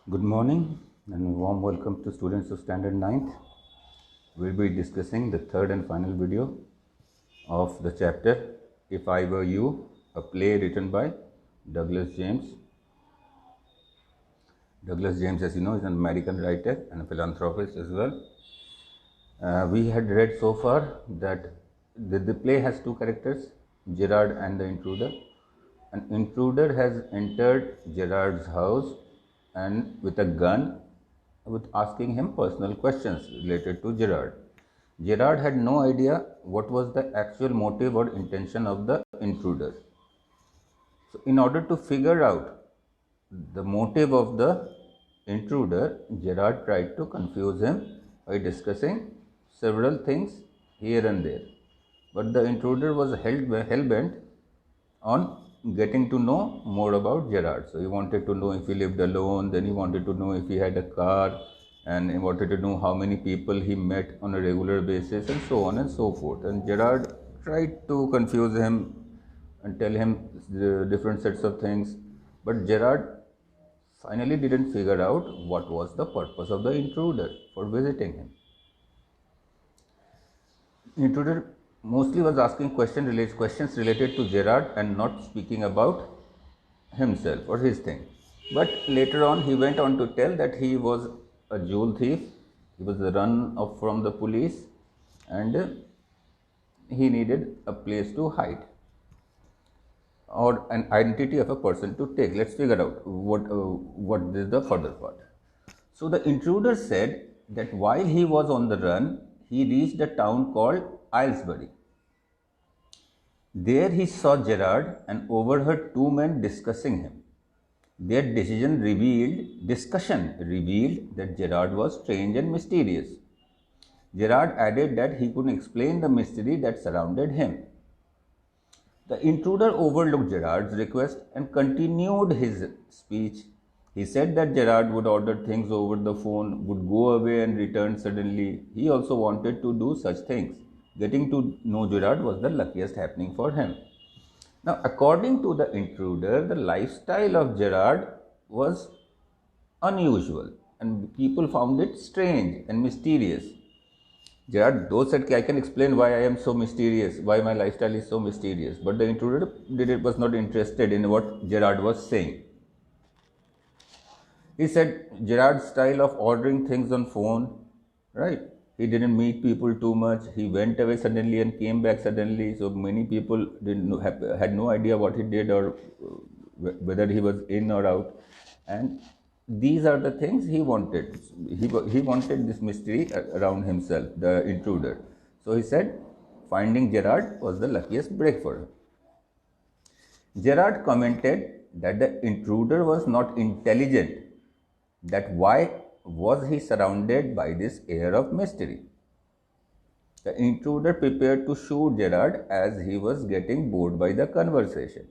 Good morning and a warm welcome to students of Standard 9th. We'll be discussing the third and final video of the chapter If I Were You, a play written by Douglas James. Douglas James, as you know, is an American writer and a philanthropist as well. We had read so far that the play has two characters, Gerard and the intruder. An intruder has entered Gerard's house and with a gun, with asking him personal questions related to Gerard. Gerard had no idea what was the actual motive or intention of the intruder. So in order to figure out the motive of the intruder, Gerard tried to confuse him by discussing several things here and there. But the intruder was hell-bent on getting to know more about Gerard. So he wanted to know if he lived alone, then he wanted to know if he had a car, and he wanted to know how many people he met on a regular basis, and so on and so forth. And Gerard tried to confuse him and tell him the different sets of things, but Gerard finally didn't figure out what was the purpose of the intruder for visiting him. Intruder mostly was asking questions related to Gerard and not speaking about himself or his thing. But later on, he went on to tell that he was a jewel thief. He was run off from the police, and he needed a place to hide or an identity of a person to take. Let's figure out what is the further part. So the intruder said that while he was on the run, he reached a town called Aylesbury. There he saw Gerard and overheard two men discussing him. Their discussion revealed that Gerard was strange and mysterious. Gerard added that he couldn't explain the mystery that surrounded him. The intruder overlooked Gerard's request and continued his speech. He said that Gerard would order things over the phone, would go away and return suddenly. He also wanted to do such things. Getting to know Gerard was the luckiest happening for him. Now, according to the intruder, the lifestyle of Gerard was unusual and people found it strange and mysterious. Gerard though said, I can explain why I am so mysterious, why my lifestyle is so mysterious. But the intruder was not interested in what Gerard was saying. He said Gerard's style of ordering things on phone, right? He didn't meet people too much. He went away suddenly and came back suddenly. So many people had no idea what he did or whether he was in or out. And these are the things he wanted. He wanted this mystery around himself, the intruder. So he said finding Gerard was the luckiest break for him. Gerard commented that the intruder was not intelligent. That why was he surrounded by this air of mystery? The intruder prepared to shoot Gerard as he was getting bored by the conversation.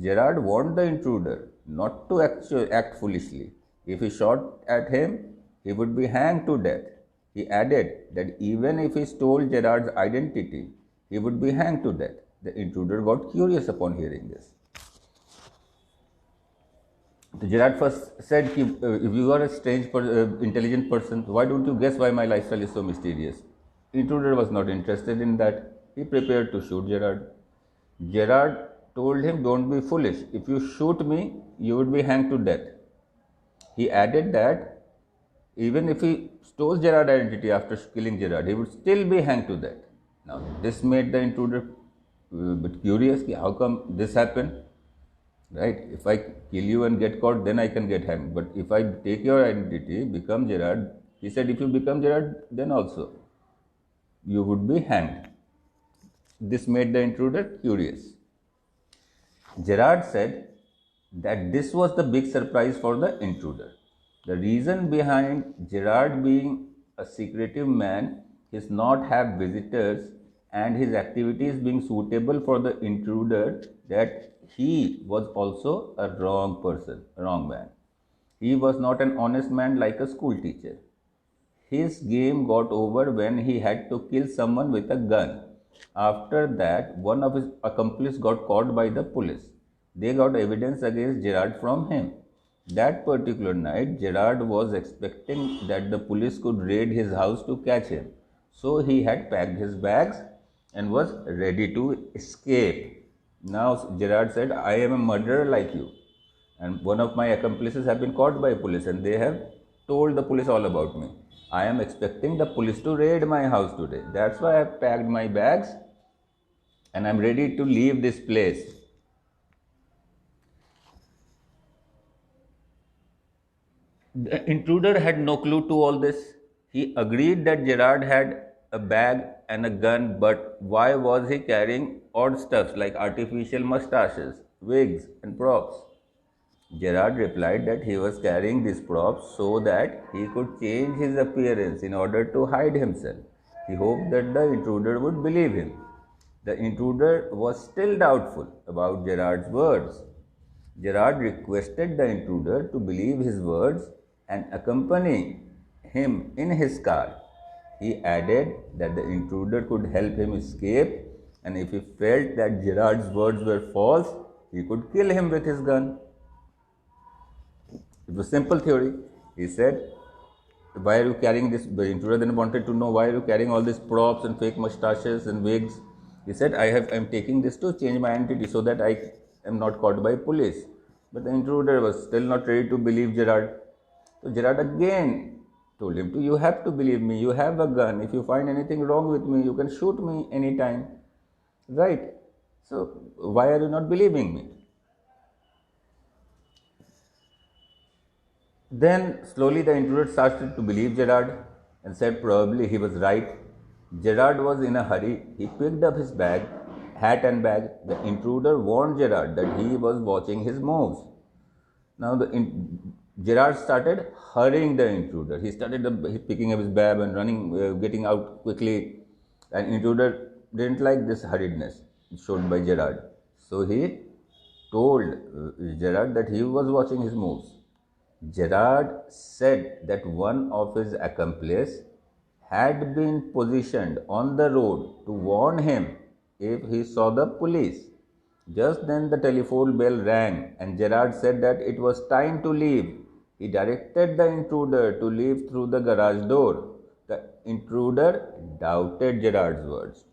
Gerard warned the intruder not to act foolishly. If he shot at him, he would be hanged to death. He added that even if he stole Gerard's identity, he would be hanged to death. The intruder got curious upon hearing this. Gerard first said, if you are a strange, intelligent person, why don't you guess why my lifestyle is so mysterious? Intruder was not interested in that. He prepared to shoot Gerard. Gerard told him, don't be foolish. If you shoot me, you would be hanged to death. He added that even if he stole Gerard's identity after killing Gerard, he would still be hanged to death. Now, this made the intruder a bit curious. How come this happened? Right? If I kill you and get caught, then I can get hanged. But if I take your identity, become Gerard, he said, if you become Gerard, then also you would be hanged. This made the intruder curious. Gerard said that this was the big surprise for the intruder. The reason behind Gerard being a secretive man, his not have visitors, and his activities being suitable for the intruder, that he was also a wrong man. He was not an honest man like a school teacher. His game got over when he had to kill someone with a gun. After that, one of his accomplices got caught by the police. They got evidence against Gerard from him. That particular night, Gerard was expecting that the police could raid his house to catch him. So he had packed his bags and was ready to escape. Now Gerard said, I am a murderer like you. And one of my accomplices have been caught by police and they have told the police all about me. I am expecting the police to raid my house today. That's why I have packed my bags and I am ready to leave this place. The intruder had no clue to all this. He agreed that Gerard had a bag and a gun, but why was he carrying odd stuffs like artificial mustaches, wigs, and props? Gerard replied that he was carrying these props so that he could change his appearance in order to hide himself. He hoped that the intruder would believe him. The intruder was still doubtful about Gerard's words. Gerard requested the intruder to believe his words and accompany him in his car. He added that the intruder could help him escape, and if he felt that Gerard's words were false, he could kill him with his gun. It was a simple theory. He said, why are you carrying this? The intruder then wanted to know, why are you carrying all these props and fake mustaches and wigs? He said, I am taking this to change my identity so that I am not caught by police. But the intruder was still not ready to believe Gerard. So Gerard again told him, you have to believe me, you have a gun. If you find anything wrong with me, you can shoot me anytime. Right? So why are you not believing me? Then slowly the intruder started to believe Gerard and said probably he was right. Gerard was in a hurry. He picked up his bag, hat and bag. The intruder warned Gerard that he was watching his moves. Now Gerard started hurrying the intruder. He started picking up his bag and running, getting out quickly. And intruder didn't like this hurriedness shown by Gerard. So he told Gerard that he was watching his moves. Gerard said that one of his accomplices had been positioned on the road to warn him if he saw the police. Just then the telephone bell rang and Gerard said that it was time to leave. He directed the intruder to leave through the garage door. The intruder doubted Gerard's words.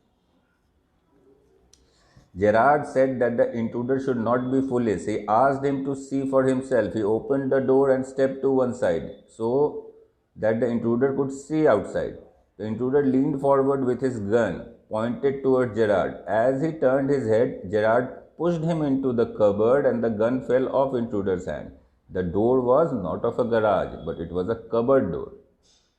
Gerard said that the intruder should not be foolish. He asked him to see for himself. He opened the door and stepped to one side so that the intruder could see outside. The intruder leaned forward with his gun, pointed towards Gerard. As he turned his head, Gerard pushed him into the cupboard and the gun fell off intruder's hand. The door was not of a garage, but it was a cupboard door.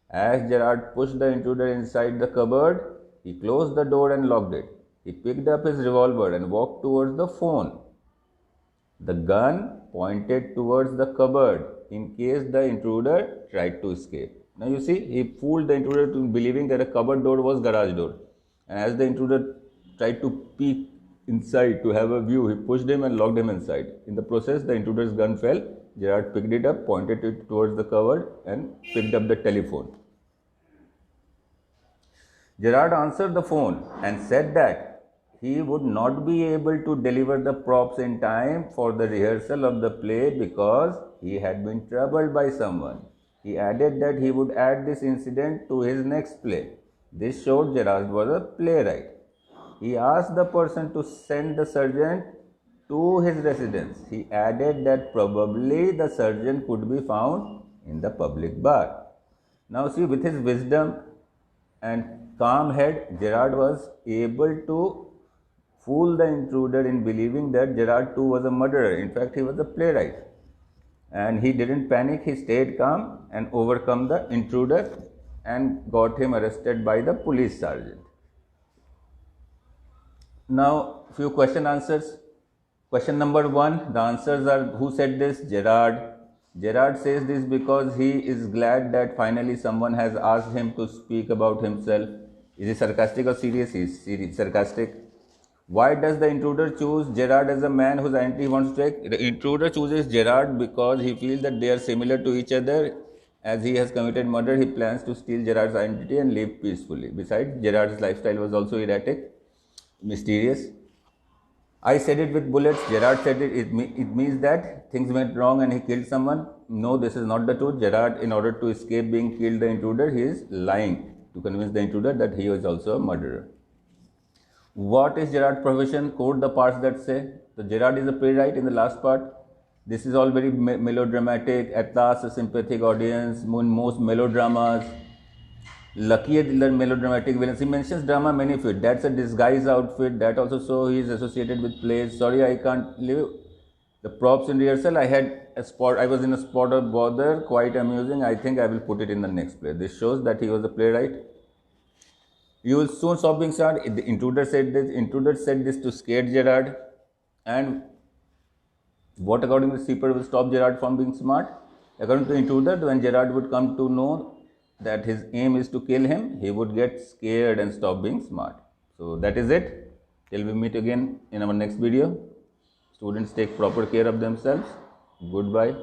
As Gerard pushed the intruder inside the cupboard, he closed the door and locked it. He picked up his revolver and walked towards the phone. The gun pointed towards the cupboard in case the intruder tried to escape. Now you see, he fooled the intruder to believing that a cupboard door was garage door. And as the intruder tried to peek inside to have a view, he pushed him and locked him inside. In the process, the intruder's gun fell. Gerard picked it up, pointed it towards the cupboard and picked up the telephone. Gerard answered the phone and said that he would not be able to deliver the props in time for the rehearsal of the play because he had been troubled by someone. He added that he would add this incident to his next play. This showed Gerard was a playwright. He asked the person to send the sergeant to his residence. He added that probably the sergeant could be found in the public bar. Now see, with his wisdom and calm head, Gerard was able to fool the intruder in believing that Gerard too was a murderer. In fact, he was a playwright. And he didn't panic, he stayed calm and overcome the intruder and got him arrested by the police sergeant. Now, few question answers. Question number 1, the answers are, who said this? Gerard. Gerard says this because he is glad that finally someone has asked him to speak about himself. Is he sarcastic or serious? He is sarcastic. Why does the intruder choose Gerard as a man whose identity he wants to take? The intruder chooses Gerard because he feels that they are similar to each other. As he has committed murder, he plans to steal Gerard's identity and live peacefully. Besides, Gerard's lifestyle was also erratic, mysterious. I said it with bullets. Gerard said it. It means that things went wrong and he killed someone. No, this is not the truth. Gerard, in order to escape being killed, the intruder, he is lying to convince the intruder that he was also a murderer. What is Gerard's profession? Quote the parts that say. So Gerard is a playwright in the last part. This is all very melodramatic. At last, a sympathetic audience. Most melodramas. Lucky the melodramatic villains. He mentions drama many feet. That's a disguise outfit. That also so he is associated with plays. Sorry, I can't live. The props in rehearsal, I had a spot. I was in a spot of bother. Quite amusing. I think I will put it in the next play. This shows that he was a playwright. You will soon stop being smart. The intruder said this. Intruder said this to scare Gerard. And what, according to the sleeper, will stop Gerard from being smart? According to the intruder, when Gerard would come to know that his aim is to kill him, he would get scared and stop being smart. So that is it. Till we meet again in our next video. Students, take proper care of themselves. Goodbye.